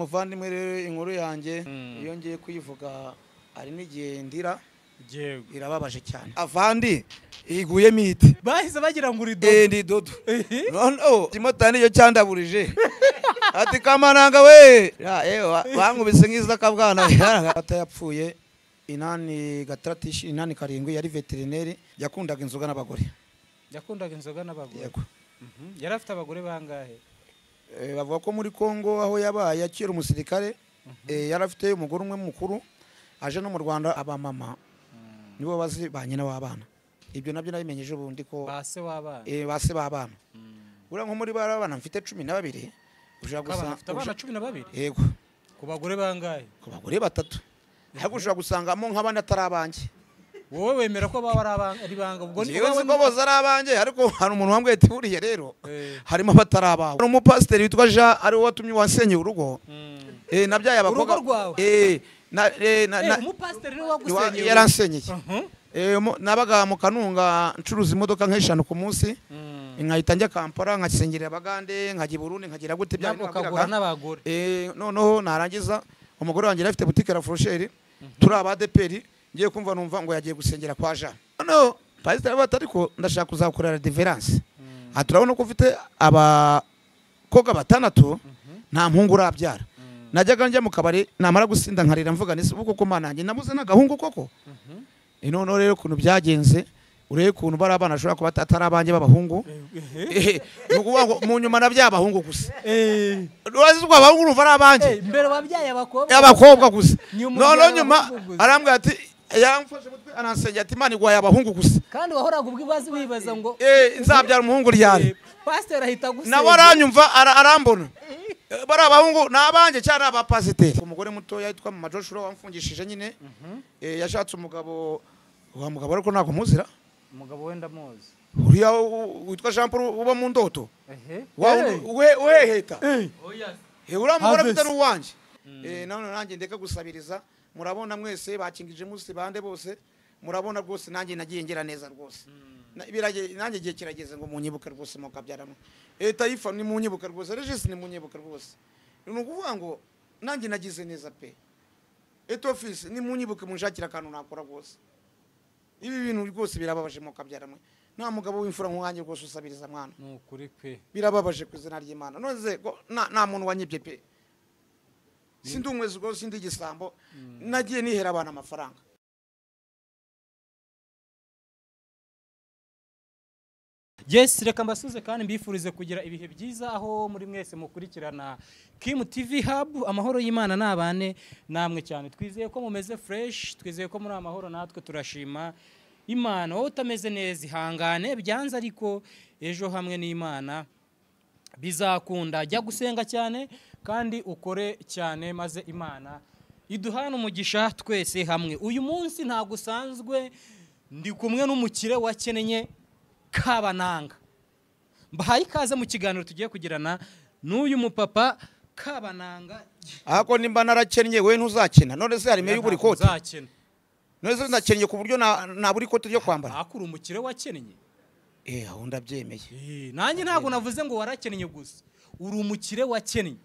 Muvandimwe rero inkuru yanjye iyo ngiye kuyivuga ari n'igihe ndira irababaje cyane. Avandi iguye miti bahise bagira ngo uri dodo ndi dodo no kimotani yo cyandaburije ati kamananga we bankubise nkiza kabwana atayapfuye inani gatratishi inani karindwi yari veterineri yakundaga inzoga n'abagore yego yari afite abagore bangahe bavuga ko muri Kongo aho yabaye akira umusirikare yarafite umugore umwe mukuru aje no mu Rwanda abamama nibo bazi ba nyina w'abana ibyo nabyo nabimenyeje ubundi ko base w'abana base b'abana ura nko muri barabana mfite 12 ushaka gusanga afite abana 12 yego ku bagore bangahe ku bagore batatu ariko ushaka gusangamo nk'abana atarabanje wowe wemera ko baba ari banga ubwo ni wowe ko boza arabanje ariko hari umuntu wambwiye ati buriye rero harimo abatarabaho umupasiteri witwa Jean ari watumye wasenye urugo nabyaye abakobwa umupasiteri ni wagusenye yaransenyeye nabaga mu Kanunga ncuruza imodoka nk'eshanu ku munsi nkahita njya Kampala nkasengerera abagande nkajya Burundi nkagira gute byakugura n'abagore noneho narangiza umugore wanjye afite boutique la Frochère turi abadeperi ngiye kumva numva ngo yagiye gusengera kwa Jean no pastor batariko ndashaka kuzakorera deliverance aturabona ko ufite abakoga batandatu nta mpungu urabyara najyaga njya mu kabari namara gusinda nkarira mvuga nise uko ko manange nabuze n'agahungu koko none rero kuntu byagenze ureye kuntu bari abana ashobora kuba atarabanje b'abahungu nukuvuga ngo mu nyuma nabyabahungu gusa urazizwa abahungu urumva ari abanje mbere wabyaye abakobwa gusa none nyuma arambwira ati yaramfashe mutwe anansengera ati Imana igwaye abahungu gusa kandi wahoraga ubwibazi wibaza ngo nzabyara umuhungu ryari pastor ahita gusenya nawe aranyumva arambona bari abahungu nabanje cyane abapasiteri umugore muto yitwa mu Majoshuro wamfungishije nyine yashatse umugabo wa mugabo ariko nako muzira umugabo wenda muzi uriya witwa Jean Paul uba mu ndoto we heta uramugore bitari uwanje none nanjye ndeka gusabiriza murabona mwese bakingije musi bande bose murabona rwose nanjye nagiye ngera neza rwose birage nanjye giye kirageze ngo munyibuka rwose mu kabyaramo Taifa ni munyibuka rwose Regis ni munyibuka rwose nukuvuga ngo nanjye nagize neza pe office ni munyibuka munshakira kantu nakora rwose ibi bintu rwose birababaje mu kabyaramo nta mugabo w'imfura nk'uwanjye rwose usabiriza mwana nukuri pe birababaje kuzina ry'Imana noze nta muntu wanyibye pe sindi umwezi rwose sindi igisambo nagiye nihera abana amafaranga Yes, reka mbasuze kandi mbifurize kugira ibihe byiza aho muri mwese mukurikirana Kim TV Hub amahoro y'Imana nabane namwe cyane twizeye ko mumeze fresh twizeye ko muri amahoro natwe turashima Imana wowe utameze neza ihangane byanze ariko ejo hamwe n'Imana bizakunda jya gusenga cyane kandi ukore cyane maze Imana iduhana umugisha twese hamwe uyu munsi nta gusanzwe ndi kumwe n'umukire wakenenye Kabananga mbahaye ikaze mu kiganiro tugiye kugirana n'uyu mupapa Kabananga ako nimba narakennye we ntuzakena none se harimo y'uburi kote none se ndakennye ku buryo na buri kote ryo kwambara akuru umukire wakenenye aho ndabyemeye nanjye ntago navuze ngo warakennye gusa uri umukire wakenenye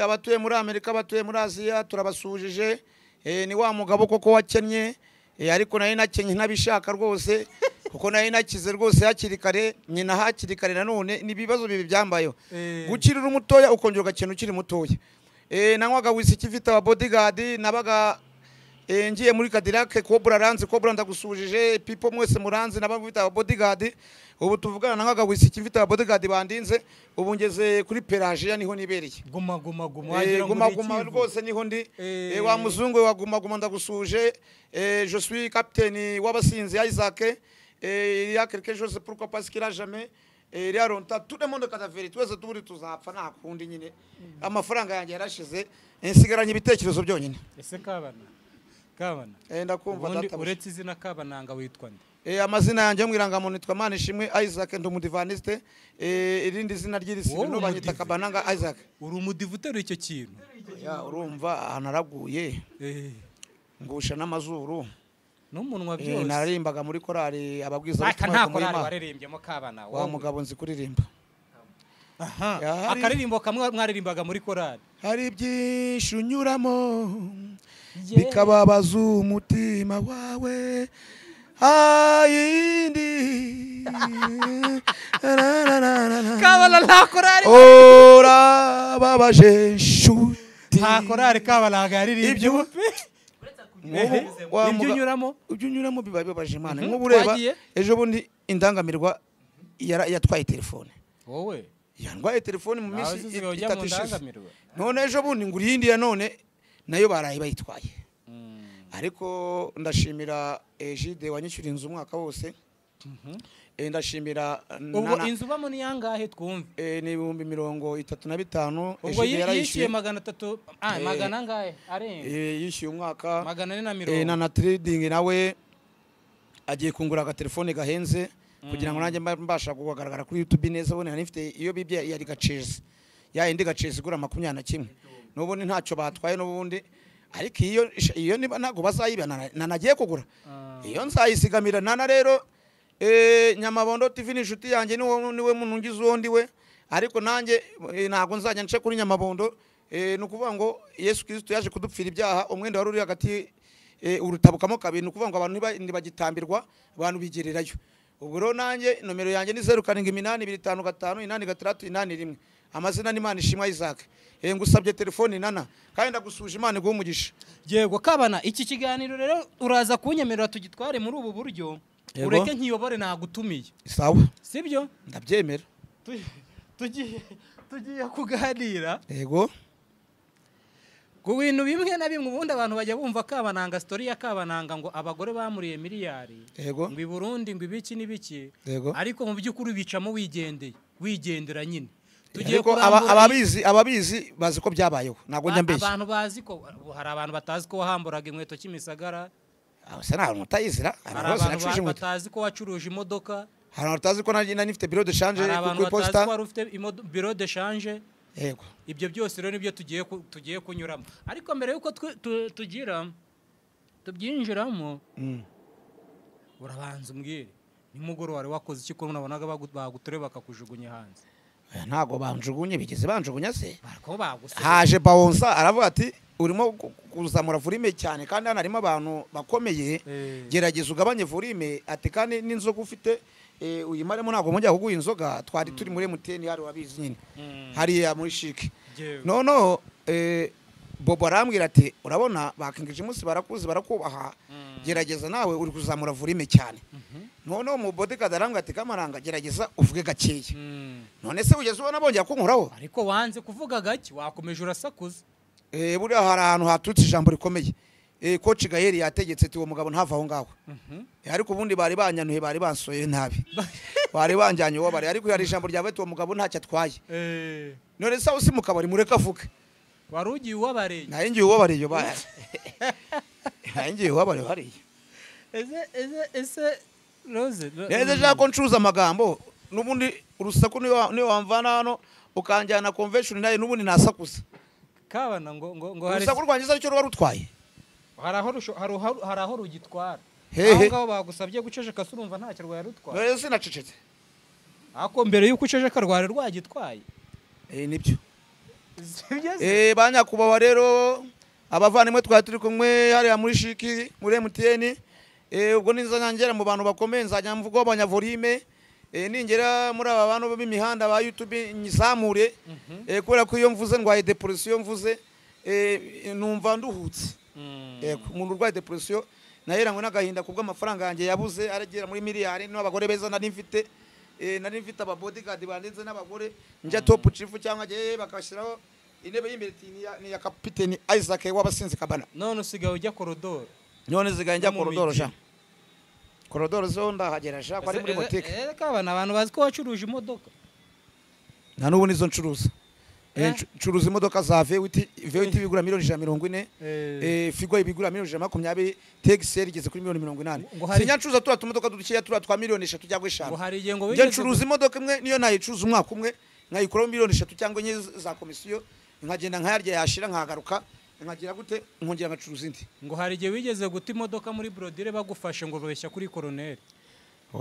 abatuye muri Amerika abatuye muri Aziya turabasujije ni wa mugabo koko wakennye ariko nayo nakenye ntabishaka rwose kuko nayo nakize rwose hakiri kare nyina hakiri kare nanone ni bibazo bibi byambayo gukirira umutoya ukongera ugakena ukiri mutoya nanywaga whisky ifite aba bodyguard nabaga ngiye muri Cadillac Cobra Ranze Cobra ndagusujije people mwese muranze nabafite aba bodyguard ubu tuvugana nanywaga whisky ifite aba bodyguard bandinze ubu ngeze kuri Pelagia niho nibereye guma rwose niho ndi wa muzungu wa guma ndagusuje je suis capitaine w'abasinzi Isaac il y a quelque chose pourquoi parce qu'il a jamais il y a longtemps tout le monde kadaveri twese tuburi tuzapfa nta kundi nyine amafaranga yanjye yarashize insigaranye ibitekerezo byonyine ese Kabana ndakumva data uretse izina Kabananga witwa nde amazina yanjye mwirangamuntu nitwa Manishimwe Isaac ndumudivaniste irindi zina ry'irisi no banyita Kabananga Isaac uri umudivutero icyo kintu urumva anaraguye ngusha n'amazuru n'umunwa byose nararimbaga muri korali ababwiza nta korali warerimbyemo Kabana wa mugabo nzi kuririmba akaririmbo kamwe mwaririmbaga muri korali hari byinshi unyuramo Yeah. bikababaza umutima wawe ayindi Kabana nta korari urababaje nshuti nta korari Kabana gariri Ibyo- ibyo unyuramo ibyo unyuramo biba bibabaje Imana nk'ubu ureba Twagiye. ejo bundi indangamirwa yatwaye telefone wowe yandwaye telefone mu nawe minsi uziziga ujya mu itatu ishize ndangamirwa none ejo bundi ngo uriyindi ya none nayo baraye bayitwaye ariko ndashimira Egide wanyishyura inzu umwaka wose ndashimira ubwo inzu ubamo ni yangahe twumve ni 35,000 ubwo Egide yishyuye yarayishyuye 300 magana angahe arenga yishyuye umwaka 450 na trading nawe agiye kungura agatelefone gahenze kugira ngo nanjye mbasha kugaragara kuri YouTube neza bone nifite iyo bibye yari gaceze ya indi gaceze igura 21 n'ubundi ntacyo batwaye n'ubundi ariko iyo niba ntago bazayibana nanagiye kugura iyo nzayisigamira nana rero Nyamabondo TV ni inshuti yanjye niwe munungiza undi we ariko nanjye ntago nzajya nce kuri Nyamabondo nukuvuga ngo Yesu Kristo yaje kudupfira ibyaha umwenda wari uri hagati urutabukamo kabiri nukuvuga ngo abantu ntibagitambirwa abantu bigererayo ubwo rero nanjye nomero yanjye ni 0782558681 amazina ni Imana ishimwa Isaac ngusabye telefone nana kandi ndagusuje Imana iguhe umugisha yego Kabana iki kiganiro rero uraza kunyemerera tugitware muri ubu buryo ureke nkiyobore nagutumiye sawa sibyo ndabyemera tugiye kuganira yego ku bintu bimwe na bimwe ubundi abantu bajya bumva Kabananga story ya Kabananga ngo abagore bamuriye miliyari yego ngo i Burundi ngo ibiki n'ibiki yego ariko mu by'ukuri bicamo wigendera nyine ariko ababizi bazi ko byabayeho ntago njya mbeshya abantu bazi ko hari abantu batazi ko wahamburaga inkweto Kimisagara asa naho mutayizira hari abantu batazi ko wacuruje imodoka hari abantu batazi ko nari nifite bureau de change hari abantu ku batazi posta ko wari ufite bureau de change yego ibyo byose rero nibyo tugiye kunyuramo ariko mbere yuko tubyinjiramo urabanza umbwire nimugoroba wari wakoze iki ko nabonaga bagutere bakakujugunya hanze ntago banjugunye bigeze banjugunya se baguse haje bawonsa aravuga ati urimo kuzamura volume cyane kandi hano harimo abantu bakomeye gerageza ugabanye volume ati kandi n'inzoga ufite uyimaremo ntago mujya kuguha inzoga twari turi muri MTN hari wabizi nyine hariya muri shike noneho Bobo arambwira ati urabona bakingije umunsi barakuzi barakubaha gerageza nawe uri kuzamura volume cyane noneho mu bodyguard arambwira ati Kamaranga gerageza uvuge gakeya none se ugeze ubona bongera kunkuraho ariko wanze kuvuga gake wakomeje urasakuza buriya hari ahantu hatutse ijambo rikomeye coach Gaheri yategetse ati uwo mugabo ntava aho ngaho ariko ubundi bari banyanuye bari bansoye nabi bari banjanye uwo bari ariko yari ijambo ryawe ati uwo mugabo ntacyo atwaye none se usi mukabari mureka avuge warugiye uwabareye nayengiye uwabareye baya nayengiye uwabareye hariya ese Rose neze jako ncuza amagambo nubundi urusaku niyo wamvana hano ukanjyana convention nayo nubundi nasakuza Kabana ngo hari urusaku rwangiza aricyo ruba rutwaye hari aho rugitwara aho ngaho bagusabye guceceka surumva ntacyo rwaye rutwara none sinacecetse ako mbere yuko uceceka rware rwagitwaye nibyo banyakubawa rero abavandimwe twari turi kumwe hariya muri shiki muri MTN ubwo nizanyangera mu bantu bakomeye nzajya mvuga abanyavolime ningera muri aba bantu b'imihanda ba YouTube nyizamure kubera ko iyo mvuze ndwaye depression mvuze numva nduhutse umuntu urwaye depression naheranywe n'agahinda kubwo amafaranga yanjye yabuze aragera muri miliyari n'abagore beza nari mfite aba bodyguard bandinze n'abagore njya top chief cyangwa je bakashiraho intebe y'imbere ni ya kapiteni Isaac w'abasinzi Kabana none usigaye ujya korodoro none zigaye njya korodoro sha korodoro zo ndahagera sha kwari muri boutique Kabana abantu bazi ko wacuruje imodoka na n'ubu nizo ncuruza ncuruza imodoka za V8 bigura $140 Figo ibigura $120 TXL igeze kuri $180 sinya ncuruza tumodoka dudukiya twa $3 cyangwa 5 ngo hari igihe ngo wigeze ncuruza imodoka imwe niyo nayicuruza umwaka umwe nkayikuraho $3 cyangwa 4 za komisiyo nkagenda nkayarya yashira nkagaruka nkagira gute nkongera ngacuruza indi ngo hari igihe wigeze guta imodoka muri brodire bagufashe ngo babeshya kuri colonel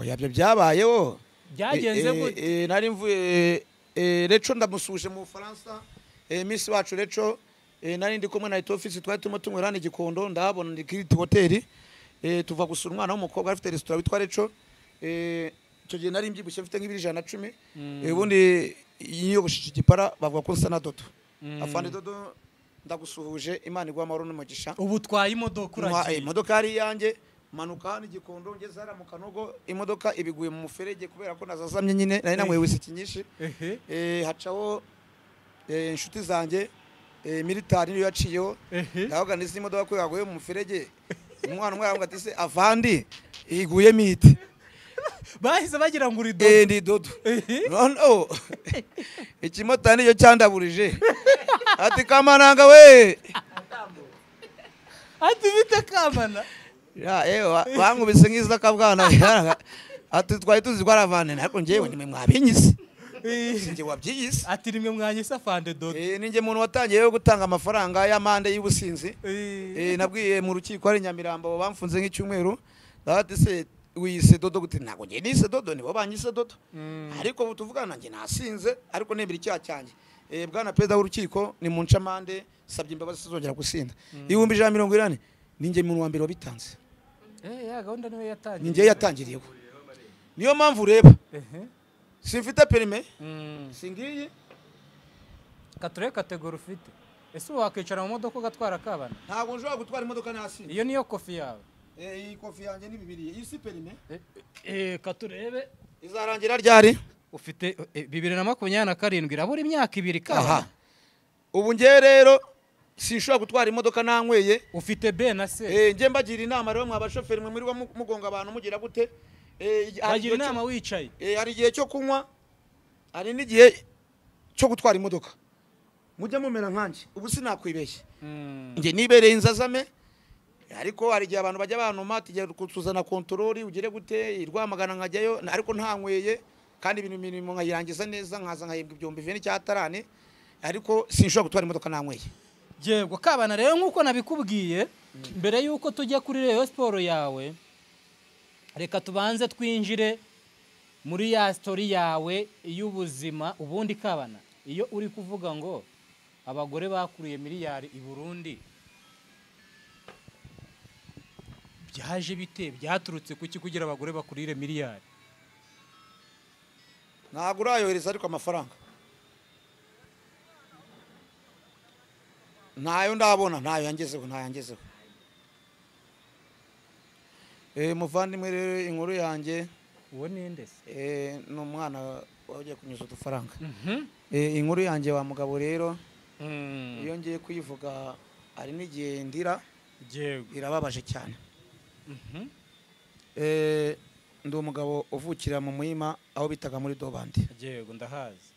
yabyo byabayeho byagenze gute nari mvuye Reco ndamusuje mu Faransa Miss wacu Reco nari ndi kumwe na Ito office twari turimo tunywerana igikondo ndahabona ndi Kiriti Hotel tuva gusura umwana w'umukobwa afite restaurant witwa Reco icyo gihe nari mbyibushye mfite nk'ibiri 110 ubundi yiyogoshije igipara bavuga ko nsa na Dodo afande Dodo ndagusuhuje Imana igwa amahoro n'umugisha ubu twaye imodoka uragiye imodoka yari yanjye manuka hano igikondo ngeze hara mu Kanogo imodoka ibiguye mu muferege kubera ko nazazamye nyine nari namwe wisiki nyinshi hacaho inshuti zanjye militari niyo yaciyeho ndavuga nisi imodoka ko yaguye mu muferege umwana umwe aravuga ati se avandi iguye mite bahise bagira ngo uri Dodo ndi Dodo no ikimotari niyo cyandaburije ati kamananga we ati bite kamana bankubise nk'iza kabwana ati twari tuzi ko aravane ariko njyewe nimwe mwabinyise sinjye wabyiyise ati nimwe mwanyise afande Dodo ninjye muntu watangiye yo gutanga amafaranga y'amande y'ubusinzi nabwiye mu rukiko ari Nyamirambo bamfunze nk'icyumweru ati se wise Dodo gute ntago ngiye nise Dodo nibo banyise Dodo ariko tuvugana nanjye nasinze ariko nembira icyaha cyanjye bwana perezida w'urukiko ni mu ncamande sabye imbabazi sizongera gusinda 140 ninjye muntu wa mbere wabitanze ya gahunda niwe yatangiye ninjye yatangiriyeho niyo mpamvu ureba simfite perime singiye kature kategori ufite ese wakwicara mu modoka ugatwara kabana ntabwo nshobora gutwara imodoka nasi iyo niyo kofi yawe iyi kofi yanjye ni 2 iyi si perime katurebe izarangira ryari ufite 2027 irabura imyaka 2 kabana ubu ngiye rero sinshobora gutwara imodoka nanyweye ufite B na C ngiye mbagira inama rero mwabashoferi mwe muri mugonga abantu mugira gute bagira inama wicaye hari igihe cyo kunywa hari n'igihe cyo gutwara imodoka mujya mumera nkanjye ubu sinakwibeshye nge nibereye inzazame ariko hari igihe abantu bajya banuma tijya kutuzana kontroli ugire gute irwamagana nkajyayo ariko ntanyweye kandi ibintu mirimo nkayirangiza neza nkaza nkahembwa ibyombi 20 cyatarane ariko sinshobora gutwara imodoka nanyweye yego kabana rero nkuko nabikubwiye mbere yuko tujya kuri Rayon Sport yawe reka tubanze twinjire muri ya story yawe y'ubuzima ubundi kabana iyo uri kuvuga ngo abagore bakuriye miliyari i Burundi byaje bite byaturutse kuki kugira abagore bakurire miliyari ntabwo urayohereza ariko amafaranga ntayo ndabona ntayo yangezeho muvandimwe rero inkuru yanjye uwo ninde ni umwana wagiye kunyuza udufaranga inkuru yanjye wa mugabo rero iyo ngiye kuyivuga ari n'igihe ndira irababaje cyane ndi umugabo uvukira mu Muhima aho bitaga muri Dobandi yego ndahazi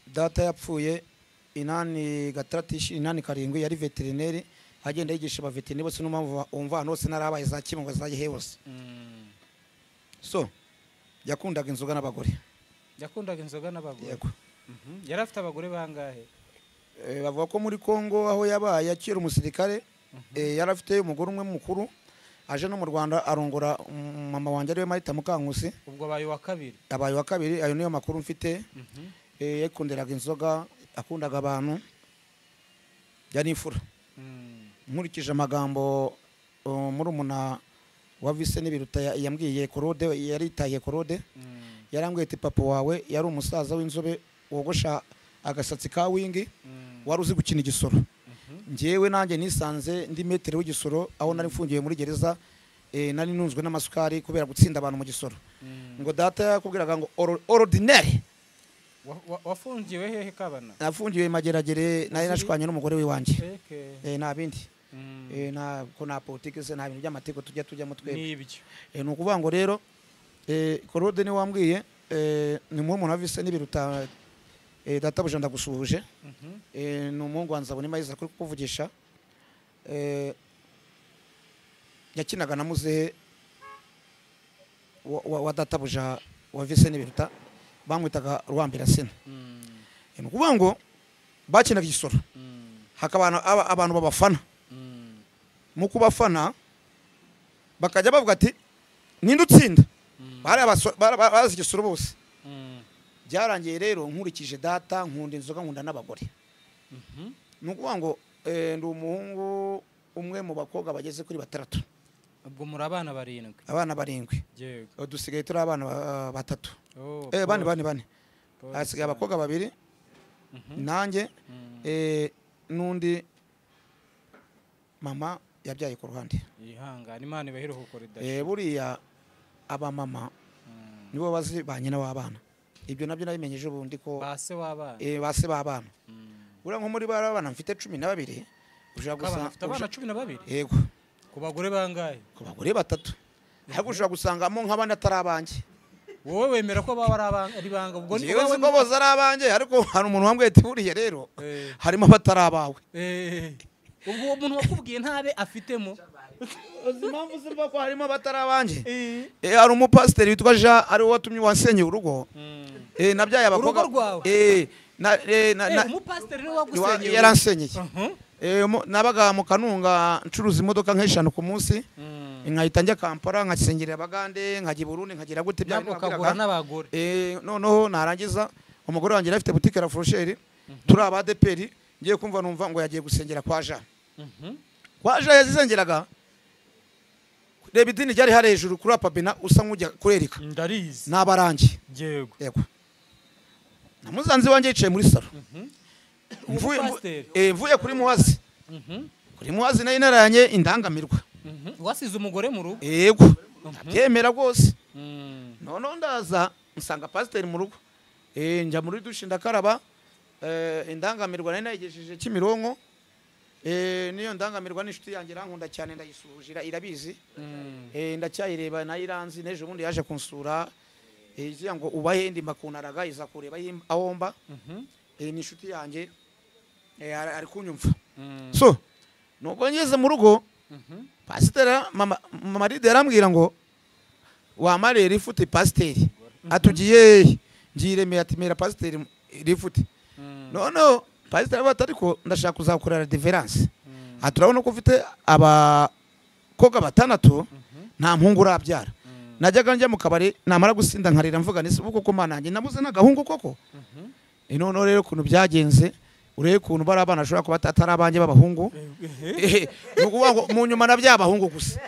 data yapfuye 8 yari veterineri agenda yigisha abaveterineri bose n'umva umva hano hose narabaye za Kibungo za Gihehose so yakundaga inzoga n'abagore yego yari afite abagore bangahe bavuga ko muri Kongo aho yabaye akira umusirikare yari afite umugore umwe mukuru aje no mu Rwanda arongora mama wanje ariwe Marita Mukankusi ubwo abaye wa kabiri ayo niyo makuru mfite yakunderaga inzoga akundaga abantu yari imfura nkurikije amagambo muri umuna wa Vise n'ibiruta yambwiye Korode yaritaye Korode yarambwiye ati papa wawe yari umusaza w'inzobe wogosha agasatsi ka wingi wari uzi gukina igisoro ngewe nanjye nisanze ndi metero w'igisoro aho nari mfungiye muri gereza nari nunzwe n'amasukari kubera gutsinda abantu mu gisoro ngo data yakubwiraga ngo ordinaire wafungiwe hehe kabana nafungiwe Mageragere nari nashwanye n'umugore w'iwanjye nabindi na politike se nta bintu by'amateko tujya mu twebwe nibyo ni ukuvuga ngo rero Korode ni wambwiye ni mu muntu Vise n'ibiruta data buje ndagusuhuje ni umuhungu wanza abone mayiza kuri kuvugisha yakinaga na muzehe wa data buja wa Vise n'ibiruta bamwitaga Rwambira Sena ni ukuvuga ngo bakinaga igisoro hakaba abantu babafana mu kubafana bakajya bavuga ati ninde utsinda bari bazi igisoro bose byarangiye rero nkurikije data nkunda inzoga nkunda n'abagore nukuvuga ngo ndi umuhungu umwe mu bakobwa bageze kuri 6 ubwo muri abana 7 abana 7 yego dusigaye turi abana 3 bane hasigaye abakobwa 2 nanjye n'undi mama yabyaye ku ruhande ihangana Imana ibahereho ukora buriya aba mama nibo bazi ba nyina w'abana ibyo nabyo nabimenyeje ubundi ko base w'abana base b'abana buriya nko muri barabana mfite 12 ushaka gusanga afite abana 12 yego ku bagore bangahe ku bagore 3 ariko ushaka gusangamo nk'abana atari abanjye wowe wemera ko baba ari banga ubwo ni wowe ko boza ari abanjye ariko hari umuntu wambwiye ati buriya rero harimo abatari abawe ubwo uwo muntu wakubwiye ntabe afitemo impamvu zimva ko harimo abatari abanjye hari umupasiteri witwa Jean ari we watumye wasenye urugo nabyaye abakobwa umupasiteri niwe wagusenyeye yaransenyeye nabaga mu Kanunga ncuruza imodoka nk'eshanu ku munsi nkahita njya Kampala nkasengerera abagande nkajya Burundi nkagira gute bya kagura n'abagore noneho narangiza umugore wanjye afite boutique la Frochère turi abadeperi ngiye kumva numva ngo yagiye gusengera kwa Jean kwa Jean yazisengeraga reba idini ryari hari hejuru kuri apabena usa nk'ujya kurerika ndarizi n'abarangi yego namuzanze wanjye yicaye muri salo mvuye kuri muhazi kuri muhazi nayo naranye indangamirwa wasize umugore mu rugo yego ndabyemera rwose none ndaza nsanga pasiteri mu rugo njya muri dushe ndakaraba indangamirwa nari nayigejeje Kimironko niyo ndangamirwa n'inshuti yanjye rankunda cyane ndayisuhujira irabizi ndacyayireba nayiranzi neje ubundi yaje kunsura iziya ngo ubahe ndi makunaraga iza kureba ahomba ni inshuti yanjye ari kunyumva so nuko ngeze mu rugo pasiteri mama Ride yarambwira ngo wamarera ifute pasiteri atugiye ngiremeye ati mera pasiteri rifute no pasiteri batariko ndashaka kuzakorera deliverance aturabona ko ufite abakobwa 6 nta mpungu urabyara najyaga njya mu kabari namara gusinda nkarira mvuga nise uko ko mana nanjye nabuze n'agahungu koko none rero kuntu byagenze ureye kuntu bari abana ashobora kuba atari abanjye b'abahungu nukuvuga ngo mu nyuma nabyabahungu gusa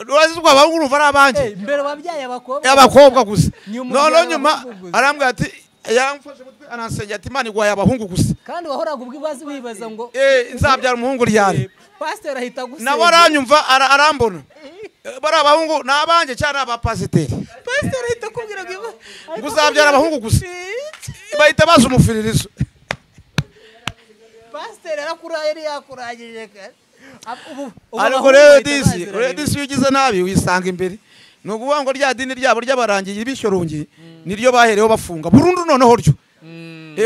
urazi ko abahungu urumva ari abanjye mbere wabyaye abakobwa gusa none nyuma arambwira ati yamfashe mutwe anansengera ati Imana igwaye abahungu gusa kandi wahoraga ubwibazi wibaza ngo nzabyara umuhungu ryari pasiteri ahita gusenya nawe aranyumva arambona bari abahungu nabanje cyane abapasiteri pasiteri ahita kubwira ngo uzabyara abahungu gusa bahita baza umufiririzo pasiteri arakuraye yakuragije ariko rero disi ugize nabi wisanga imbere nukuvuga ngo rya dini ryabo ry'abarangiye bishyurungi niryo bahereho bafunga burundu noneho ryo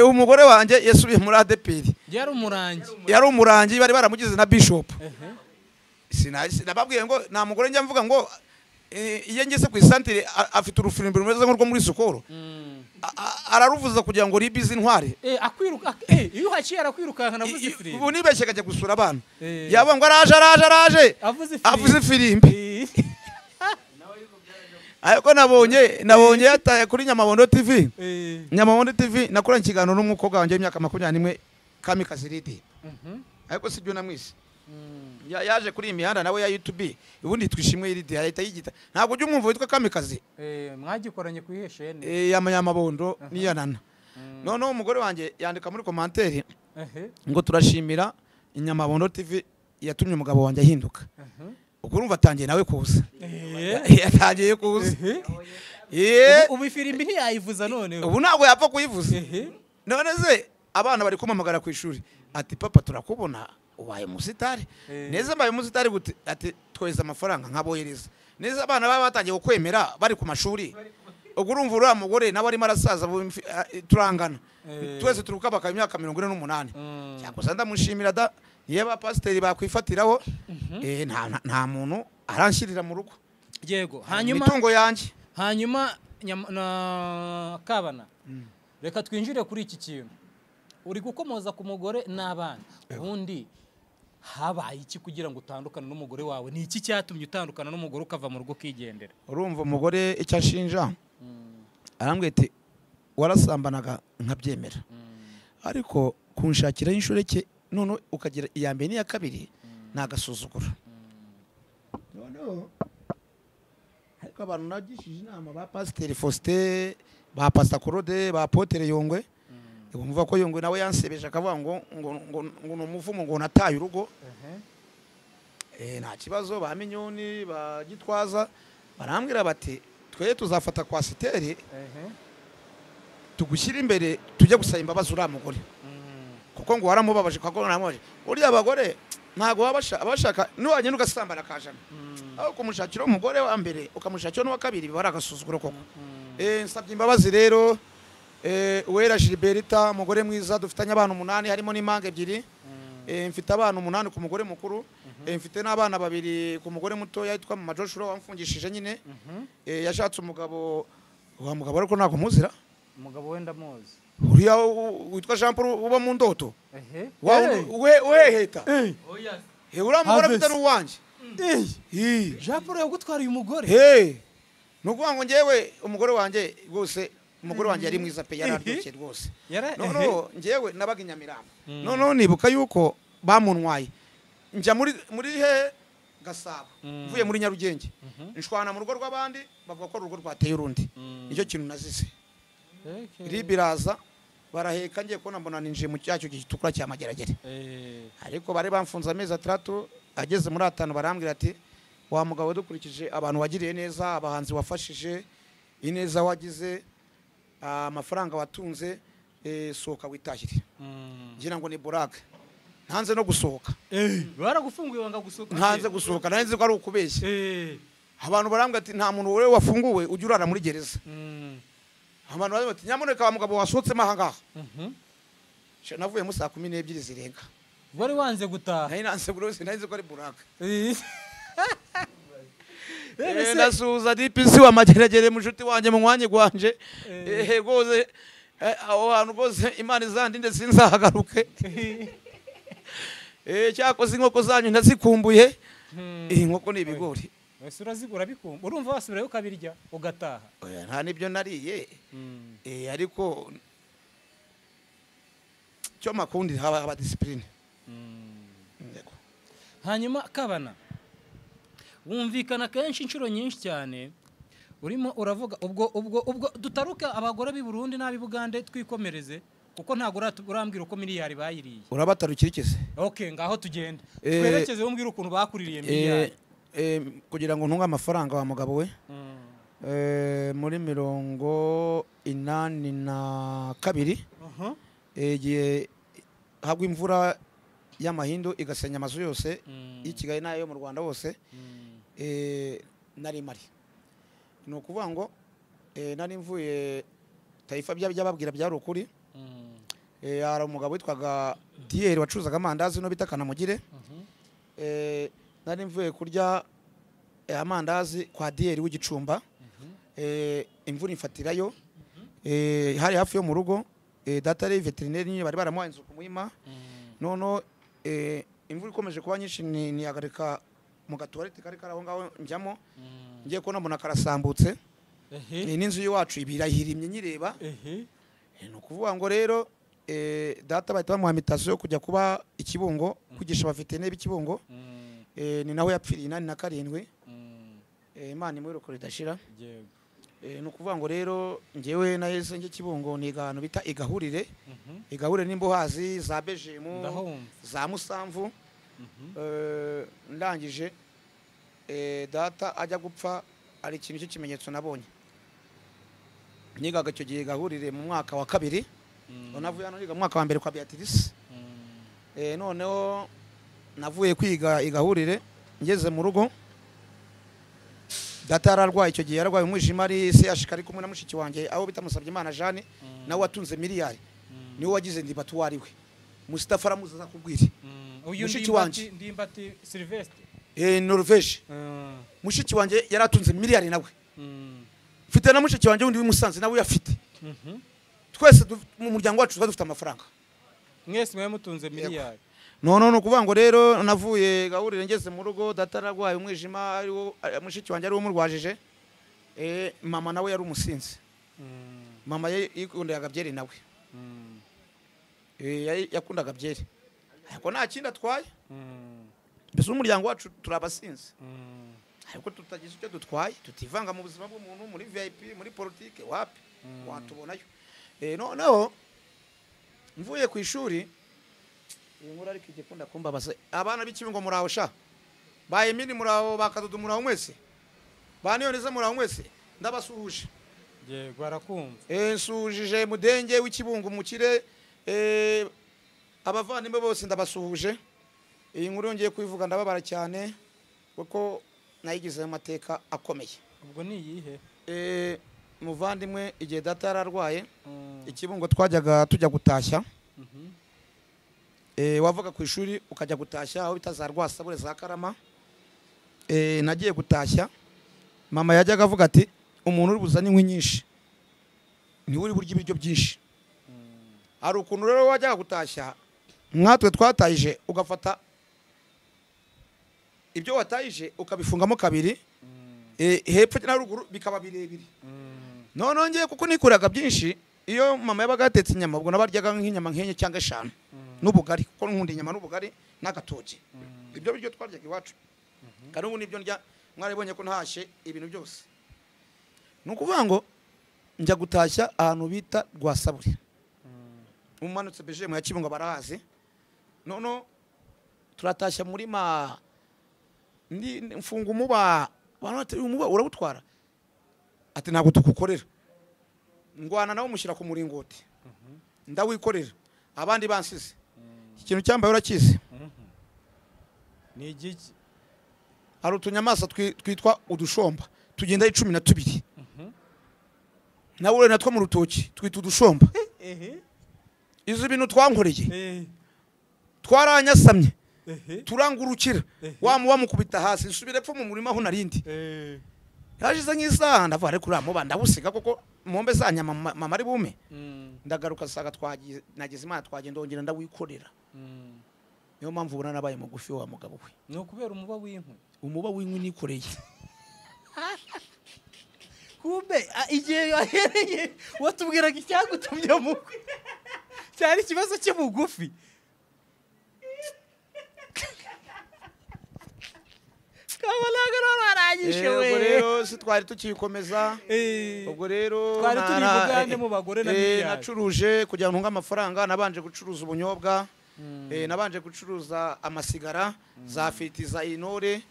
umugore wanjye yasubiye muri ADPR yari umurangi bari baramugize na bishop sinababwiye ngo nta mugore njya mvuga ngo iyo ngeze ku isantire afite urufirimbi rumeze nk'urwo muri Sukoro araruvuza kugira ngo ribize intware akwiruka iyo haciye arakwirukanka navuze ifirimbi ubu nibeshye kajya gusura abana yaba ngo araje avuze ifirimbi ariko nabonye yataye kuri Nyamabondo TV Nyamabondo TV nakoranye ikiganiro n'umukobwa wanjye w'imyaka 21 Kamikazi Ride ariko sibyo namwise yaje kuri imihanda nawe ya YouTube ubundi twishimwe Ride ahita yigita ntabwo ujye umwumva witwa Kamikazi mwagikoranye kuheshe ya Nyamabondo niyanana none umugore wanjye yandika muri commentaire ngo turashimira Nyamabondo TV yatumye umugabo wanjye ahinduka uko urumva atangiye nawe kuza yatangiye kuza ubu ifirimbi ntiyayivuza none ubu ntabwo yapfa kuyivuza none se abana bari kumamagara ku ishuri ati papa turakubona ubaye umusitari neza mbaye umusitari gute ati tweza amafaranga nkabohereza neza abana baba batangiye kukwemera bari ku mashuri ubwo urumva uriya mugore nawe arimo arasaza turangana twese turukabaka imyaka 48 cyakoze ndamushimira da niyo abapasiteri bakwifatiraho nta muntu aranshyirira mu rugo yego hanyuma imitungo yanjye hanyuma na Kabana reka twinjire kuri iki kintu uri gukomoza ku mugore n'abana ubundi habaye iki kugira ngo utandukane n'umugore wawe ni iki cyatumye utandukana n'umugore ukava mu rugo kigendera urumva umugore icyo ashinja arambwira ati warasambanaga nkabyemera ariko kunshakiraho inshoreke none ukagira iya mbere n'iya kabiri ni agasuzuguro noneho ariko abantu nagishije inama ba Pasiteri Faustin ba Pastor Claude ba Apotre Yongwe umva ko Yongwe nawe yansebeje akavuga ngo ni umuvumo ngo nataye urugo nta kibazo ba Minyoni ba Gitwaza barambwira bati twe tuzafata kwa Siteri tugushyira imbere tujye gusaba imbabazi uriya mugore kuko ngo waramubabaje kwa namubaje uriya abagore ntago abashaka nuwagenda ugasambana akajana aho kumushakira umugore wa mbere ukamushakira n'uwa kabiri bibara agasuzuguro koko nsabye imbabazi rero Uwera Gilberta umugore mwiza dufitanye abana 8 harimo n'imanga ebyiri mfite abana 8 ku mugore mukuru mfite n'abana 2 ku mugore muto yitwa mu Majoshuro wamfungishije nyine yashatse umugabo wa mugabo ariko ntago muzira umugabo wenda muzi uriya witwa Jean Paul uba mu ndoto we heta uriya mugore afite n'uwanje Jean Paul yagutwariye umugore nukuvuga ngo njyewe umugore wanjye rwose umugore wanjye yari mwiza pe yararyoshye rwose no njyewe nabaga Nyamirambo no nibuka yuko bamunwaye njya muri he Gasabo mvuye muri Nyarugenge nshwana mu rugo rw'abandi bavuga ko urugo rwateye urundi nicyo kintu nazize ribiraza baraheka ngiye kubona mbona ninjiye mu cyacyo gitukura cya Mageragere ariko bari bamfunze amezi 3 ageze muri 5 barambwira ati wa mugabo dukurikije abantu wagiriye neza abahanzi wafashije ineza wagize amafaranga watunze sohoka witahire ngira ngo ni buraka ntanze no gusohoka baragufunguye wanga gusohoka ntanze gusohoka nanze ko ari ukubeshya abantu barambwira ati nta muntu wewe wafunguwe ujya urara muri gereza abantu bati nyamuneka wa mugabo wasohotse mahangaha navuye mu saa 12 zirenga bari wanze gutaha nari nanse burose nanze ko ari buraka nasuza DPC wa Mageragere mushuti wanje mu mwanye gwanje goze aho hantu goze Imana izandinde sinzahagaruke cyakoze inkoko zanyu ndazikumbuye inkoko n'ibigori wese urazigura bikumva urumva wasubirayo ukabirya ugataha nta nibyo nariye ariko cyo makundi haba discipline hanyuma Kabana wumvikana kenshi inshuro nyinshi cyane urimo uravuga ubwo dutaruka abagore b'i Burundi n'abi Bugande twikomereze kuko ntago urambwira uko miliyari bayiriye urabatarukira ikise ngaho tugende twerekeze umbwira ukuntu bakuririye miliyari kugira ngo ntunga amafaranga wa mugabo we muri 82 igihe hagwa imvura y'amahindu igasenya amazu yose y'ikigali nayo mu Rwanda hose nari mari ni ukuvuga ngo nari mvuye Taifa byababwira byari ukuri hari umugabo witwaga Dier wacuzaga amandazi no bita Kanamugire nari mvuye kurya amandazi kwa Dier w'Igicumba imvura imfatirayo hari hafi yo mu rugo data ari veterinary nyine bari baramuhaye inzu ku Muhima nono imvura ikomeje kuba nyinshi ni agarika mu gatuwarete kari karaho ngaho njyamo ngiye kubona mbona karasambutse n'inzu y'iwacu ibirahirimye nyireba ni ukuvuga ngo rero data bahita bamuha invitation yo kujya kuba Ikibungo kwigisha abafite b'Ikibungo ni naho yapfiriye 87 Imana imwirukore idashira ni ukuvuga ngo rero ngewe na Yesu nge Kibungo ni igahano bita igahurire n'imbohazi za Bejemu za Musamvu ndangije data ajya gupfa ari ikintu cy'ikimenyetso nabonye nigaga icyo gihe gahurire mu mwaka wa 2 navuye hano niga mu mwaka wa 1 kwa Beatrice noneho navuye kwiga igahurire ngeze mu rugo data yararwaye icyo gihe yararwaye umwijima ari se ashikari kumwe na mushiki wanjye aho bitamusabye Imana Jeanne nawe watunze miliyari niwe wagize ndibatu wariwe Mustafa aramuza kubwira mushiki wanjye Ndimbati Sylvestre Norvège mushiki wanjye yaratunze miliyari nawe mfite na mushiki wanjye wundi w'Imusanze nawe yafite twese mu muryango wacu dufite amafaranga mwese mwe mutunze miliyari no kuvuga ngo rero navuye gahurire ngeze mu rugo data ararwaye umwijima ariwo mushiki wanjye ariwo murwajije mama nawe yari umusinzi mama yikundaga byeri nawe yakundaga byeri ariko nta kindi atwaye mbese umuryango wacu turabasinze ariko tutagize icyo dutwaye tutivanga mu buzima bw'umuntu muri VIP muri politike wapi watubonayo noneho mvuye ku ishuri iyi nkuru ariko igikunda kumbabaza abana b'ikibingo muraho sha baye mini muraho bakadudu muraho mwese baniyoneza muraho mwese ndabasuhuje yego arakumva nsujije mudenge w'ikibungo mukire abavandimwe bose ndabasuhuje iyi nkuru yongeye kuyivuga ndababara cyane kuko nayigize amateka akomeye ubwo ni iyihe muvandimwe igihe data yararwaye ikibungo twajyaga tujya gutashya wavuga ku ishuri ukajya gutashya aho bita za Rwasabure za Karama nagiye gutashya mama yajyaga avuga ati umuntu uri buzane inkwi nyinshi niwe uri burya ibiryo byinshi hari ukuntu rero wajyaga gutashya mwatwe twatayije ugafata ibyo watayije ukabifungamo kabiri hepfo na ruguru bikaba birebire none ngiye kuko nikuraga byinshi iyo mama yabaga yatetse inyama ubwo nabaryaga nk'inyama nk'enye cyangwa 5 n'ubugari kuko nkunda inyama n'ubugari n'agatoki ibyo biryo twaryaga iwacu kandi ubu nibyo ndya mwaribonye ko ntashye ibintu byose nukuvuga ngo njya gutashya ahantu bita Rwasabure umanutse beje mu yakibungo barahazi none turatashya muri mfunga umuba urabutwara ati ntabwo tukukorera ngwana nawe mushyira ku muringoti ndawikorera abandi bansize ikintu cyambaye urakize ni igiki hari utunyamaswa twitwa udushomba tugenda 12 nawe ure natwo mu rutoki twita udushomba izo bintu twankoreye twaranyasamye turangurukira wamukubita hasi isubire epfo mu murima aho narindi yajize nk'isaha ndavuga ariko uramuba ndabusiga koko mombe zanya mama ari bume ndagaruka saga twagiye nagize imana twagenda ndongera ndawikorera niyo mpamvu ubona nabaye mugufi wa mugabo we no kubera umuba w'inkwi nikoreye kumbe igihe yahereye watubwiraga icyagutumye mukwe cyari ikibazo cy'ubugufi ubwo rero si twari tukikomeza ubwo rero twari turi bugande mu bagore na miliyari nacuruje kugira ngo ntunge amafaranga nabanje gucuruza ubunyobwa nabanje gucuruza amasigara za firiti za inore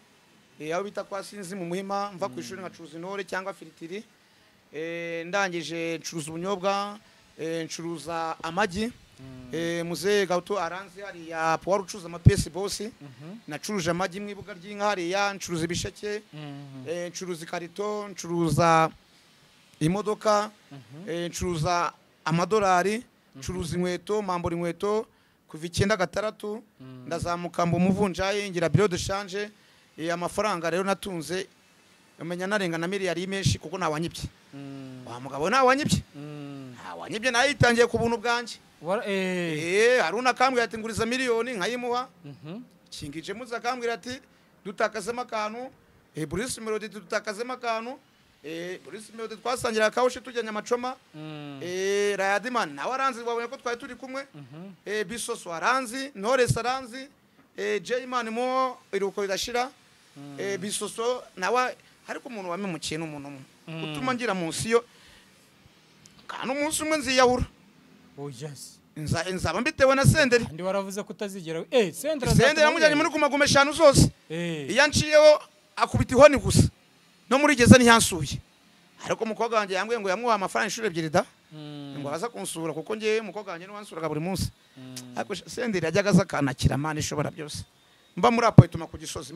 aho bita kwa Sinzi mu Muhima mva ku ishuri ngacuruza inore cyangwa firitiri ndangije ncuruza ubunyobwa ncuruza amagi muze Gauto aranzi hari ya Power ucuruza amapesi boss nacuruje amagi mwibuga ry'inka hari ya ncuruza ibisheke ncuruza ikarito ncuruza imodoka ncuruza amadolari ncuruza inkweto mambura inkweto kuva 9 ndazamuka mbu muvunjaye ngira bureau de change amafaranga rero natunze umenya narenga na miliyari menshi kuko nawanyibye wa mugabo nawanyibye nawanyibye nayitangiye ku buntu bwanje haruna kambwira ati nguriza miliyoni nkayimuha kingije muza kambwira ati dutakazemo akantu Bruce Melody dutakazemo akantu Bruce Melody twasangira kawushe tujyanye amacoma Rayadiman nawe aranzi babonye ko twari turi kumwe Bisoso aranzi Knowless aranzi Jayman mo iruko idashira Bisoso nawe ariko umuntu wamemukiye n'umuntu utuma ngira munsi yo kandi umunsi umwe nziyahura yes nzaba mbitewe na Senderi ndi waravuze kutazigera Senderi yamujyanye muri kumagume 5 zose yanciyeho akubita ihoni gusa no muri geza ntiyansuye ariko umukobwa wanjye yambwiye ngo yamuha amafaranga inshuro 2 da ngo aza kunsura kuko ngiye umukobwa wanjye n'uwansuraga buri munsi ariko Senderi yajyaga azakanakira mana ishobora byose mba muri apo ituma ku gisozi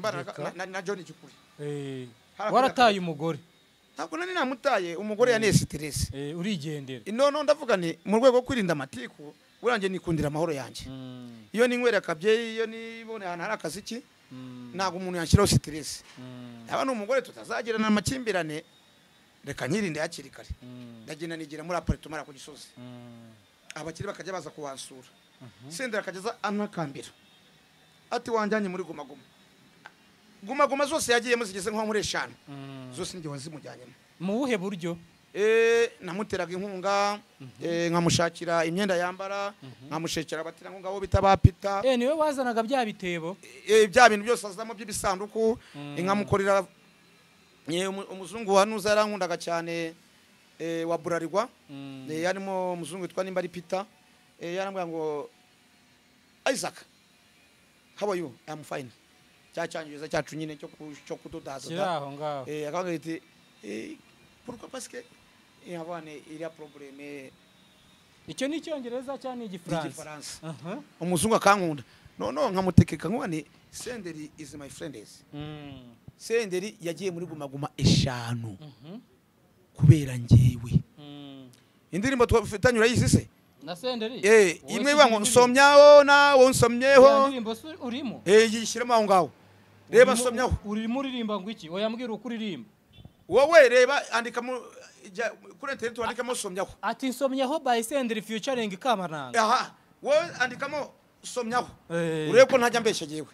na John Gikuri warataye umugore ntabwo nani namutaye umugore ya nese stress urigendera no ndavuga ni mu rwego kwirinda amatiku burangiye nikundira amahoro yanjye iyo ninywera kabye iyo nibone hana hari akaziki ntabwo umuntu yanshyiraho stress aba ni umugore tutazagirana amakimbirane reka nyirinde yakiri kare ndagenda nigira muri apartment ku gisozi abakiri bakajya baza kuwansura Sendera akageza anakambira ati wanjyanye muri guma zose yagiyemo zigeze nko muri 5 zose ngiye wazimujyanyemo mu buhe buryo namuteraga inkunga nkamushakira imyenda yambara nkamushekera abaterankunga bo bita ba Peter niwe wazanaga bya bitebo bya bintu byose azamo by'ibisanduku nkamukorera umuzungu wanuza yarankundaga cyane wa Burarirwa yarimo umuzungu witwa nimba ari Peter yarambwira ngo Isaac how are you I'm fine cyacyangiza cyacu nyine cyo kudodaza kiraho ngaho akavuga ati pourquoi parce que yabane iriya problème icyo ni icyongereza cyane igifaransa umuzungu akankunda no nkamutekeka nkubane Senderi is my friends Senderi yagiye muri guma 5 kubera ngewe indirimbo twafitanye urayizi se na Senderi imwe bango nsomyaho nawo nsomyeho indirimbo urimo yishyiramo aho ngaho reba nsomyaho urimo uririmba ngo iki oyambwira uko uririmba wowe reba andika kuri internet wandikamo somyaho ati nsomyaho by Senderi featuring Kamananga aha wowe andikamo somyaho urebe ko ntajya mbeshya jewe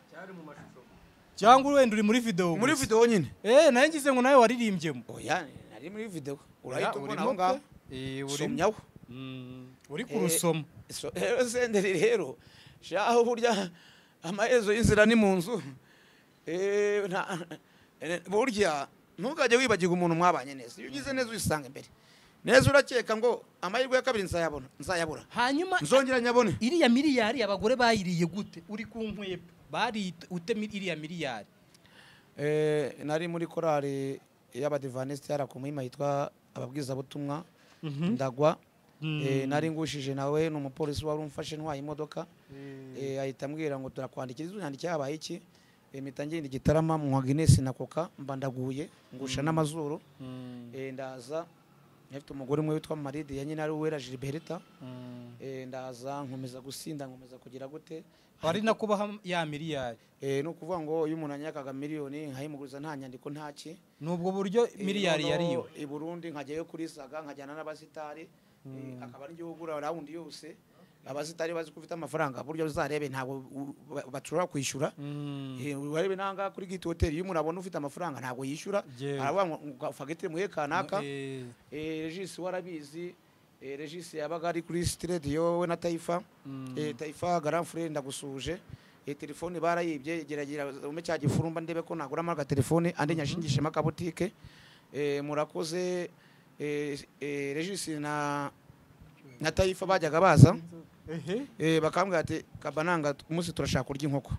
cyangwa wenda uri muri video nyine naye ngize ngo nawe waririmbyemo oya nari muri video urahita ubona aho ngaho somyaho uri kurusoma Senderi rero shaho burya amahezo y'inzira ni mu nzu burya ntugajye wibagirwa umuntu mwabanye neza iyo ugize neza uyisanga imbere neza urakeka ngo amahirwe ya kabiri nzayabura hanyuma nzongera nyabone iriya miliyari abagore bayiriye gute uri ku nkwepe bari ute iriya miliyari nari muri korali y'abadivaniste yarakumuyima yitwa ababwiza butumwa ndagwa nari ngushije nawe n'umupolisi wari umfashe ntwaye imodoka ahita ambwira ngo turakwandikira izunyandikiye habaye iki mitangenda igitarama mu Agnes na Coca mbandaguye ngusha n'amazuru ndaza nafite umugore umwe witwa Maride ya nyina ari wera Gilberta ndaza nkomeza gusinda nkomeza kugira gute ari nakubaha ya miliyari no kuvuga ngo uyu umuntu anyakaga miliyoni nkayimuguriza nta nyandiko ntaki nubwo buryo miliyari yariyo i Burundi nkajyayo kuri Saga nkajyana n'abasitari akaba ari igihugu rawundi yose abasitari bazi ko ufite amafaranga buryo uzarebe ntabwo bacura kwishyura urebe nanga kuri Giti Hotel iyo umuntu abona ufite amafaranga ntabwo yishyura aravuga ngo fagitire muhe kanaka Regis warabizi Regis yabaga ari kuri studio we na Taifa Taifa Grand Frère ndagusuje telefone barayibye geragera ume cya gifurumba ndebe ko nagura amaga telefone ande nyashingishe makabutike murakoze Regis na Taifa bajyaga baza bakambwira ati Kabananga umunsi turashaka kurya inkoko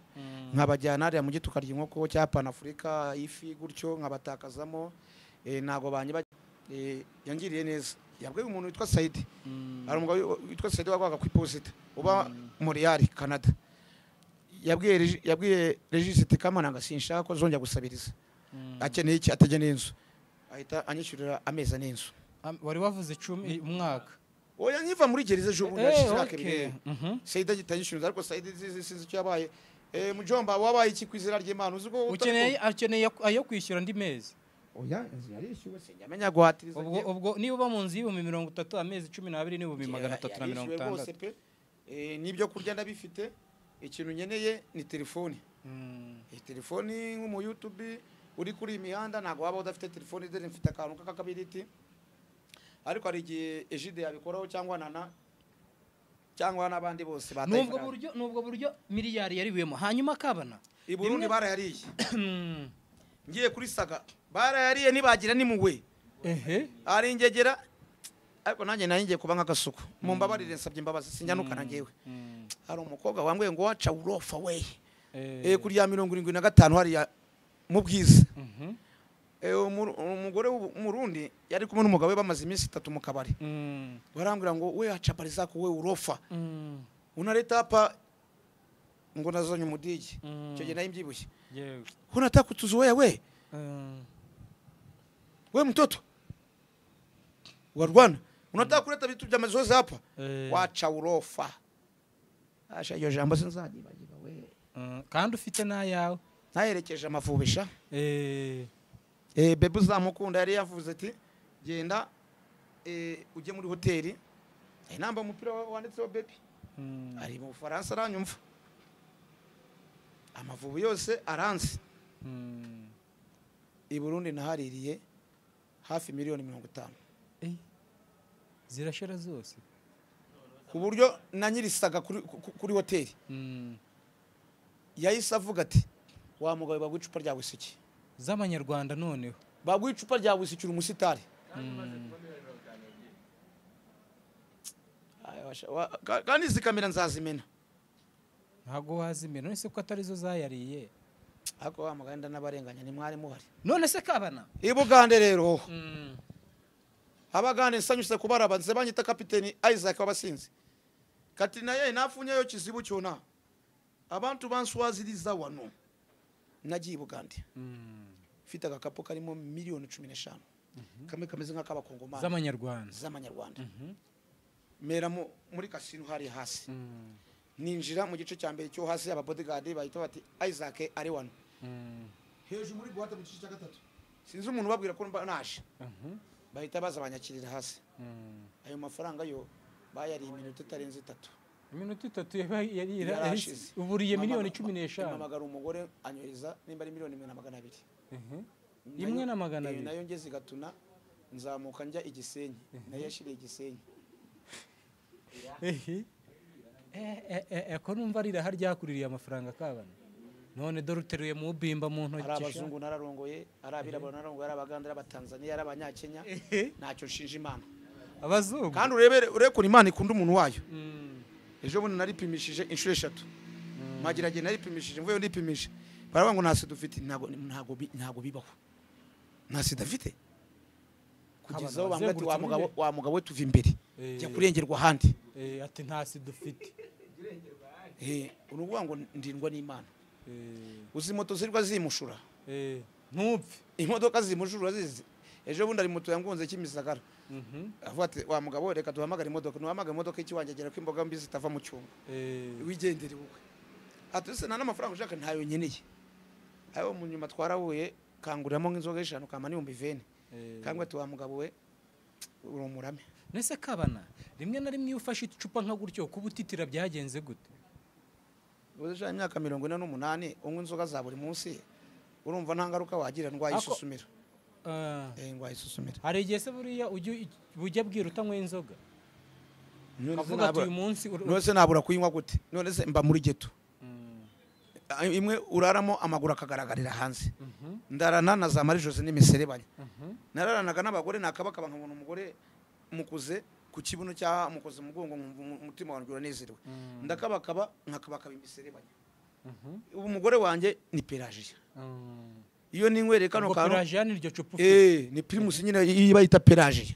nkabajyana ari mu giti tukarya inkoko cya Pan Africa ifi gutyo nkabatakazamo nago banye yangiriye neza yabwiye umuntu witwa Said ari umugabo witwa Said wagwaga ku iposita uba Montreal Canada yabwiye Regis ati Kamananga sinshaka ko zongera gusabiriza akeneye iki ategene inzu ahita anyishyurira ameza n'inzu wari wavuze 10 umwaka oya nkiva muri gereza ejo bundi ashaka ibye Said agitanyishyuza ariko Said sinzi cyo yabaye mujomba wabaye iki kwizera ry'Imana uziko ukeneye ayo kwishyura ndi mezi oya yarishyuwe sinjamenya guhatiriza ubwo niba uba mu nzu y'ibihumbi 30 amezi 12 n'ibihumbi 360 nibyo kurya ndabifite ikintu nyeneye ni telefone telefone nko mu YouTube uri kuri imihanda ntago waba udafite telefone dore mfite akantu k'akabiriti ariko hari igihe Ejide yabikoraho cyangwa Nana cyangwa n'abandi bose batayifara nubwo buryo miliyari yariwemo hanyuma Kabana i Burundi barayariye ngiye kuri Saga barayariye nibagira nimugwe ari ingegera ariko nanjye ngiye kuba nk'agasuku mu mbabarire nsabye imbabazi sinjanukana ngewe hari umukobwa wambwiye ngo waca urofa we kuri ya 75 hari ya mubwiza umugore w'umurundi yari kumwe n'umugabo we bamaze iminsi 3 mu kabari barambwira ngo we acha parizako we urofa unaleta hapa ngo nazonye umudigi cyo gihe nayimbyibushye unataka kutuzoea we mtoto wa Rwanda unataka kuleta vitu vya mazoezi hapa wacha urofa asha iyo jambo sinzagibagiba we kandi ufite nayawe nayerekeje amavubisha bebe uzamukunda yari yavuze ati genda ujye muri hoteli namba umupira wanditseho bebe ari mu Faransa aranyumva amavubu yose aransi i Burundi nahaririye hafi miliyoni 50 zirashira zose ku buryo na nyirisaga kuri hoteli yahise avuga ati wa mugabo bagwa icupa rya wisiki z'amanyarwanda noneho bagwa icupa rya wisiki umusitari kandi izi kamera nzazimena ntago wazimena none se ko atari zo zayariye ariko wa muganda n'abarenganya ni mwari muhari none se kabana ibugande rero abagande nsanyuse kubarabanze banyita kapiteni Isaac wabasinzi kati naye nafunyayo kizibu cyona abantu banswaziriza wano nagiye ibugande mfite agakapo karimo miliyoni 15 kamwe kameze nk'akabakongomani z'amanyarwanda mera muri kasino hari hasi ninjira mu gice cya mbere cyo hasi aba bodyguard bahita bati Isaac ari wano hejuru muri boîte mu gice cya gatatu sinzi umuntu babwira ko naje bahita baza banyakirira hasi ayo mafaranga yo bayari iminota itarenze 3 iminota 3 yari uburiye miliyoni 15 mamagara umugore anyohereza nimba ari miliyoni 200 imwe na 200 nayo ngeze gatuna nzamuka njya igisenyi nayo yashiriye igisenyi ko numva rira harya kuririye amafaranga kabana none dore uteruye mu bimba mu ntoki ari abazungu nararongoye ari abirabura nararongoye ari abaganda ari abatanzania ari abanyakenya ntacyo nshinja imana abazungu kandi urekura imana ikunda umuntu wayo ejo bundi naripimishije inshuro 3 magirage naripimishije mvuye ndipimisha baravuga ngo nta sida ufite ntago bibaho nta sida afite kugeza aho bambwira ati wa mugabo we tuva imbere jya kurengerwa ahandi ati nta sida ufite uruvuga ngo ndindwa n'imana uzi moto zirwa zimushura ntupfe imodoka zimushura zizi ejo bundi ari moto yangunze kimisagara avuga ati wa mugabo reka duhamagara imodoka nuhamagara imodoka ikiwanje gera ko imboga mbi zitava mu cyumba wigendere wowe atuse nta n'amafaranga ushaka ntayo nyeneye ayo mu nyuma twarahuye kanguriramo nk'inzoga 5 kamani 20 kangwe ati wa mugabo we urumurame nese kabana rimwe na rimwe ufashe icupa nka gutyo kubutitira byagenze gute uza imyaka 48 unywa inzoga za buri munsi urumva nta ngaruka wagira ndwaye isusumira ndwaye isusumira hari igihe se buriya ujya bwira utanywe inzoga avuga ati uyu munsi none se nabura kuyinywa gute none se mba muri geto imwe uraramo amaguru akagaragarira hanze ndarana na za Marie Jose n'imiserebanya nararanaga n'abagore nakabakaba nkabona umugore mukuze ku kibuno cya mukoze mugongo umutima wanjye uranezerewe ndakabakaba nkakabakaba imiserebanya ubu umugore wanjye ni Pelagie iyo ninywere kano kantu Pelagie ni ryo cupa ni Primus nyine yibayita Pelagie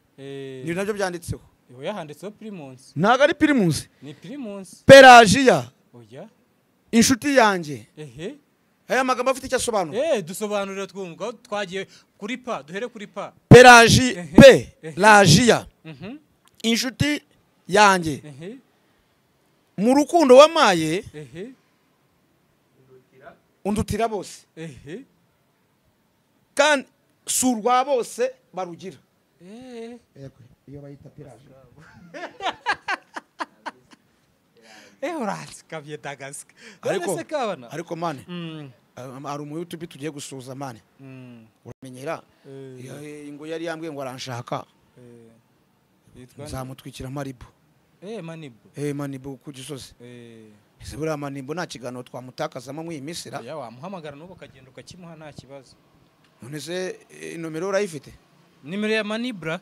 ni nabyo byanditseho yahanditseho Primus ntago ari Primus ni Primus Pelagie oya inshuti yanjye aya magambo afite icyo asobanura dusobanurira twumva twagiye kuri pa duhere kuri pa Pelagie Pelagie inshuti yanjye mu rukundo wamaye undutira bose kandi surwa bose barugira iyo bayita Pelagie uratse kabyetagaska ariko mane ari mu YouTube tugiye gusuza mane uramenyera ngo yari yambwiye ngo aranshaka nzamutwikira Maribu Manibu ku Gisozi ese buriya Manibu nta kiganiro twamutakazamo mu imisira wamuhamagara n'ubu ukagenda ukakimuha nta kibazo none se nomero urayifite nimero ya Manibra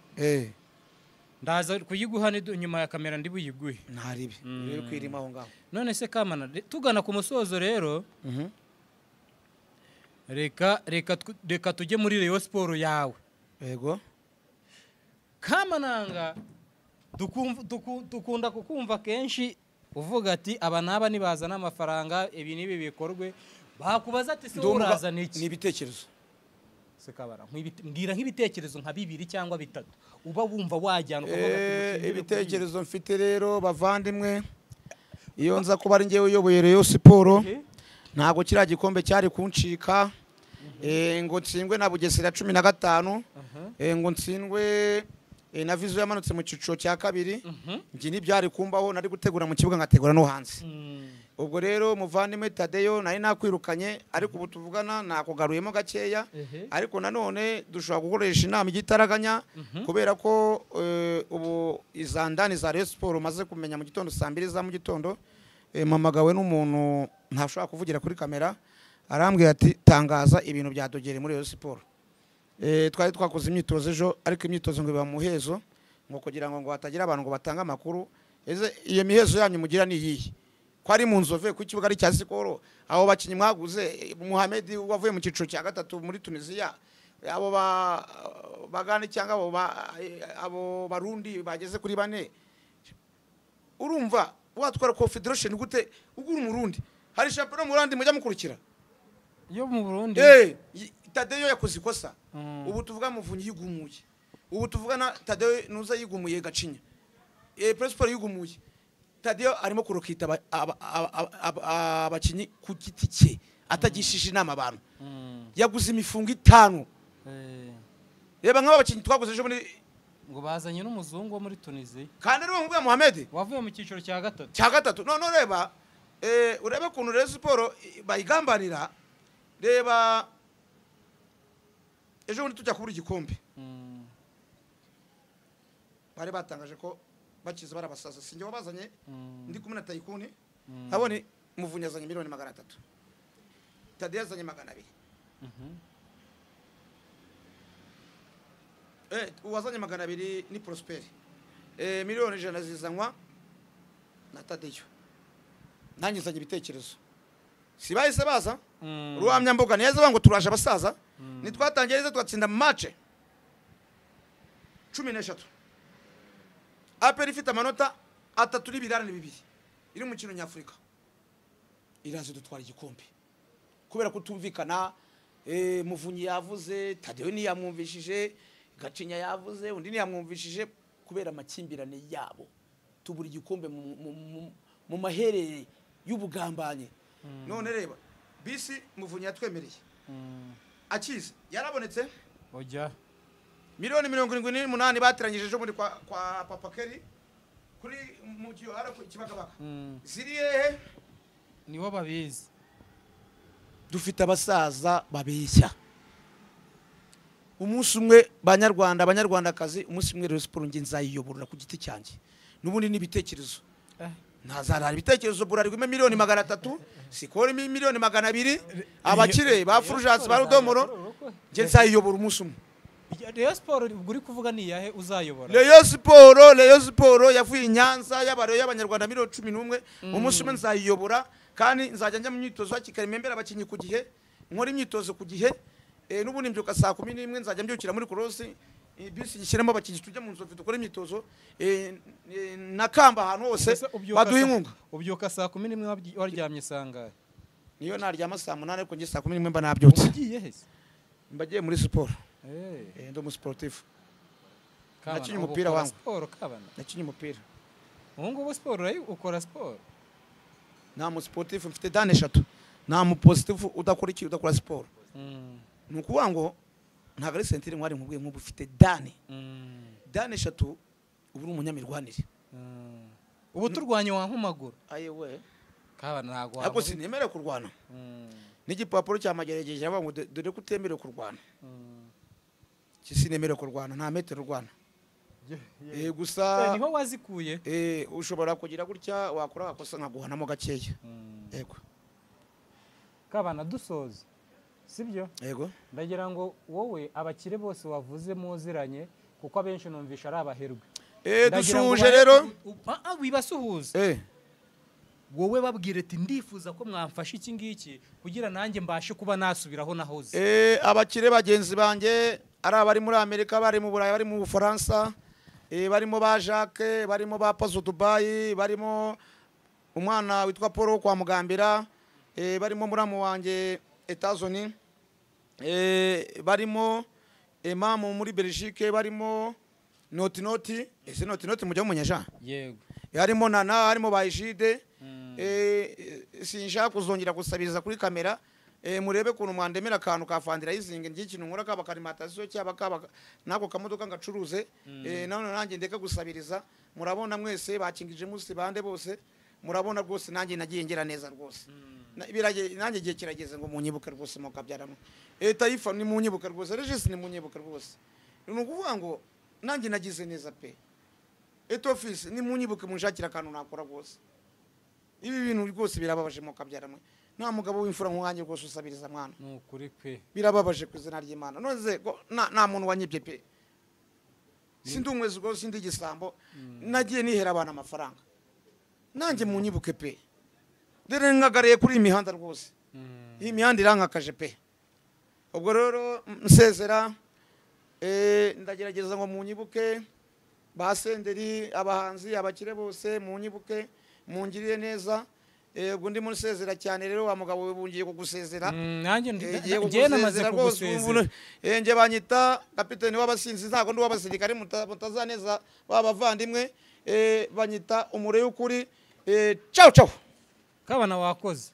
ndaza kuyiguha nyuma ya kamera ndi buyiguhe ntaribi rero kwirima aho ngaho none se kamana tugana ku musozo rero reka tujye muri Rayon Sport yawe yego kamananga dukunda kukumva kenshi uvuga ati aba naba nibazana amafaranga ibi nibi bikorwe bakubaza ati se urazana iki ni ibitekerezo sekabara mbwira nk'ibitekerezo nka 2 cyangwa 3 uba wumva wajyana ibitekerezo mfite rero bavandimwe iyo nza kuba ari ngewe uyoboye Rayon Sport ntago kira gikombe cyari kuncika ngo ntsindwe na Bugesera 15 ngo ntsindwe na Vizo yamanutse mu ciciro cya kabiri ngi ni byari kumbaho nari gutegura mu kibuga ngategura no hanze ubwo rero muvandimwe Tadeyo nari nakwirukanye ariko ubu tuvugana nakugaruyemo gakeya ariko nanone dushobora gukoresha inama igitaraganya kubera ko ubu izandani za Rayon Sport maze kumenya mu gitondo saa 2 za mu gitondo mamagawe n'umuntu ntashobora kuvugira kuri kamera arambwiye ati tangaza ibintu byadogere muri Rayon Sport. Twari twakoze imyitozo ejo ariko imyitozo ngo iba muhezo ngo kugira ngo hatagira abantu ngo batanga amakuru eze iyo mihezo yanyu mugira ni yihe ko ari mu nzove ku kibuga ari cya Sikoro abo bakinyi mwaguze Mohamed wavuye mu ciciro cya gatatu muri Tunisia abo bagane cyangwa abo barundi bageze kuri 4 urumva watwara Confederation gute ugura umurundi hari champion mu Burundi mujya mukurikira yo mu Burundi Tadeyo yakoze ikosa ubu tuvuga Muvunyi yigumuye ubu tuvuga na Tadeyo nuza yigumuye Gacinya Prosper yigumuye Tadeyo arimo kurokita abakinyi ku giti cye atagishije inama abantu yaguze imifungo 5 reba nk'abakinyi twaguze ejo muri ngo bazanye n'umuzungu wo muri Tunisia kandi rero mvuga Mohamed wavuye mu cyiciro cya gatatu none reba urebe kuntu Rayon Sport bayigambanira reba ejo bundi tujya kubura igikombe bari batangaje ko bakiza barabasaza singe wabazanye ndi kumwe na Tayikuni abone Muvunyi azanye miliyoni 300 Tadeyo azanye 200 uwazanye 200 ni Prosper miliyoni 100 zizanwa na Tadeyo nanjye zanye ibitekerezo sibahise baza ruhamya mboga neza bango turaje abasaza nitwatangereza twatsinda match 13 APR ifite amanota 3 iri mu kino nyafurika iraje dutwara igikombe kubera kutumvikana Muvunyi yavuze Tadeyo ni yamwumvishije Gacinya yavuze undi ni yamwumvishije kubera amakimbirane yabo tubura igikombe mu maherere y'ubugambanye none reba bisi Muvunyi yatwemereye akize yarabonetse oja miliyoni 78 bateranyije ejo muri kwa Papa Kelly kuri mugiyo ara ku Kibagabaka ziri hehe niwo babizi dufite abasaza babeshya umunsi umwe abanyarwandakazi umunsi umwe Rayon Sport nge nzayiyoborera ku giti cyanjye nubundi nibitekerezo ntazarara ibitekerezo burarigwe miliyoni 300 Sikoro miliyoni 200 abakire ba Fulgence ba Rudomoro nge nzayiyobora umunsi umwe Rayon Sport uri kuvuga ni yahe uzayobora Rayon Sport yavuye Nyanza y'abareyo y'abanyarwanda 11 umunsi umwe nzayiyobora kandi nzajya njya mu myitozo hakikari membera abakinyi ku gihe nkora imyitozo ku gihe n'ubundi mbyuka saa 11 nzajya mbyukira muri cross bisi gishyiramo abakinyi tujya mu nzove dukora imyitozo nakamba ahantu hose baduha inkunga ubyuka saa 11 waryamye sangaye niyo naryama saa 8 ariko nge saa 11 mba nabyutse ugiye hese mbagiye muri sport ndo mu sportif nakinye umupira wangu sport kabana nakinye umupira ngo sport ukora sport nta mu sportif mfite dane 3 nta mu positif udakora iki udakora sport nukuvuga ngo ntago ari sentire mwari nkubwiye nk'ubu ufite dane 3 ubu umunyamirwanire ubu turwanye wa nkumaguru ayewe kabana ntago ako sinemere kurwana n'igipapuro cyamagerageje aba ngo dore kutemere kurwana kisinemere kurwana nta metero rwana gusa niho wazikuye ushobora kugira gutya wakora akosa nkaguhanamo gakeya yego kabana dusoza sibyo yego ndagira ngo wowe abakire bose wavuze muziranye kuko abenshi numvisha ari abaherwe dusuje rero wibasuhuza wowe babwire ati ndifuza ko mwamfasha iki ngiki kugira nanjye mbashe kuba nasubiraho nahoze abakire bagenzi banjye ari abari muri Amerika bari mu Burayi bari mu Bufaransa barimo ba Jacques barimo ba Pazo Dubai barimo umwana witwa Paul kwa Mugambira barimo muramu wanjye Etats-Unis barimo mamu muri Belgique barimo noti ese noti mujya mumenyesha yego harimo Nana harimo Bayishide sinshaka kuzongera gusabiriza kuri kamera murebe kuntu mwandemera akantu ka fundraising ngikintu nkora kaba karimatasiyo cyaba kaba nako kamodoka ngacuruze none nanjye ndeka gusabiriza murabona mwese bakingije musi bande bose murabona rwose nanjye nagiye ngira neza rwose nanjye igihe kirageze ngo munyibuke rwose mukabyaramo Taifa ni munyibuke rwose Regis ni munyibuke rwose ni ukuvuga ngo nanjye nagize neza pe Office ni munyibuke munshakira akantu nakora rwose ibi bintu rwose birababaje mukabyaramo nta mugabo w'imfura nk'uwanjye rwose usabiriza mwana nukuri pe birababaje ku izina ry'Imana noze nta muntu wanyibye pe sindi umwezi rwose sindi igisambo nagiye nihera abana amafaranga nanjye munyibuke pe dore nkagariye kuri imihanda rwose iyi mihanda irankakaje pe ubwo rero nsezera ndagerageza ngo munyibuke basenderi abahanzi abakire bose munyibuke mungirire neza ubwo ndi musezera cyane rero wa mugabo bungiye kugusezera nanjye ngiye namaze kugusezera nge banyita kapiteni w'abasinzi ntago ndi w'abasirikare mutazaneza babavandimwe banyita umure y'ukuri ciao ciao kabana wakoze